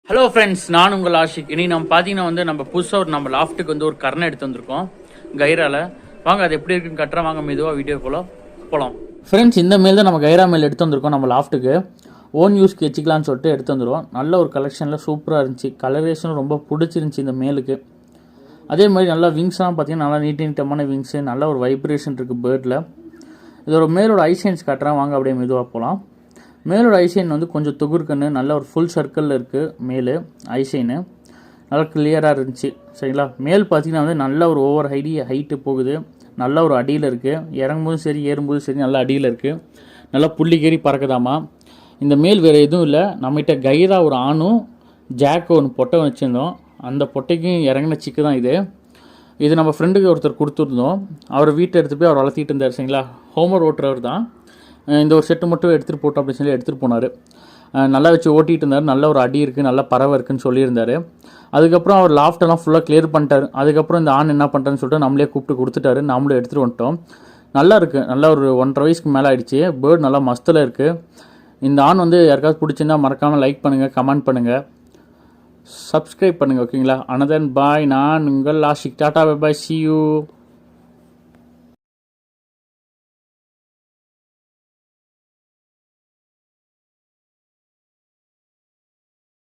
Hello friends, நான் உங்கள் ஆஷிக். இனி நம்ம பார்த்தீங்கன்னா நம்ம புதுசாக நம்ம லாஃப்ட்டுக்கு ஒரு கர்ணை எடுத்து வந்திருக்கோம் கைரால. வாங்க அது எப்படி இருக்குன்னு கட்டுறேன். வாங்க மெதுவாக வீடியோக்குள்ளே போகலாம். ஃப்ரெண்ட்ஸ், இந்த மேல் தான் நம்ம கைரா மேல் எடுத்து வந்திருக்கோம். நம்ம லாஃப்ட்டுக்கு ஓன் யூஸ்க்கு வச்சுக்கலான்னு சொல்லிட்டு எடுத்து வந்துடுவோம். நல்ல ஒரு கலெக்ஷனில் சூப்பராக இருந்துச்சு. கலரேஷனும் ரொம்ப பிடிச்சிருந்துச்சி இந்த மேலுக்கு. அதே மாதிரி நல்லா விங்ஸ்லாம் பார்த்தீங்கன்னா நல்லா நீட்டமான விங்ஸு, நல்ல ஒரு வைப்ரேஷன் இருக்குது பேர்டில். இதோட மேலோட ஐசைன்ஸ் காட்டுறேன். வாங்க அப்படியே மெதுவாக போகலாம். மேலோட ஐசைன் கொஞ்சம் தொகுர்கன்று, நல்ல ஒரு ஃபுல் சர்க்கிளில் இருக்குது. மேலு ஐசைனு நல்லா கிளியராக இருந்துச்சு. சரிங்களா, மேல் பார்த்தீங்கன்னா நல்ல ஒரு ஓவர் ஹைட்டு போகுது. நல்ல ஒரு அடியில் இருக்குது. இறங்கும்போதும் சரி ஏறும்போதும் சரி நல்ல அடியில் இருக்குது. நல்லா புள்ளிக்கேறி பறக்குதாமா. இந்த மேல் வேறு எதுவும் இல்லை, நம்மகிட்ட கைரா ஒரு ஆணும் ஜாக்கு ஒன்று பொட்டை வச்சுருந்தோம். அந்த பொட்டைக்கும் இறங்கின சிக்கு தான் இது நம்ம ஃப்ரெண்டுக்கு ஒருத்தர் கொடுத்துருந்தோம். அவர் வீட்டை எடுத்து போய் அவர் வளர்த்திட்டு இருந்தார். சரிங்களா, ஹோமர் ஓட்டுறவர் தான். இந்த ஒரு செட்டு மட்டும் எடுத்துகிட்டு போட்டோம் அப்படின்னு சொல்லி எடுத்துகிட்டு போனார். நல்லா வச்சு ஓட்டிகிட்டு இருந்தார். நல்ல ஒரு அடி இருக்குது, நல்ல பறவை இருக்குதுன்னு சொல்லியிருந்தார். அதுக்கப்புறம் அவர் லாஃப்டெல்லாம் ஃபுல்லாக கிளியர் பண்ணிட்டார். அதுக்கப்புறம் இந்த ஆண் என்ன பண்ணுறேன்னு சொல்லிட்டு நம்மளே கூப்பிட்டு கொடுத்துட்டாரு. நாமளும் எடுத்துகிட்டு வந்துட்டோம். நல்லா இருக்குது. நல்லா ஒரு 1.5 வயசுக்கு மேலே ஆகிடுச்சு. பேர்ட் நல்லா மஸ்தில் இருக்குது. இந்த ஆண் யாருக்காவது பிடிச்சிருந்தா மறக்காமல் லைக் பண்ணுங்கள், கமெண்ட் பண்ணுங்கள், சப்ஸ்கிரைப் பண்ணுங்கள். ஓகேங்களா. அனதன் பாய். நான் உங்கள் Ashiq. Tata bye bye. See you.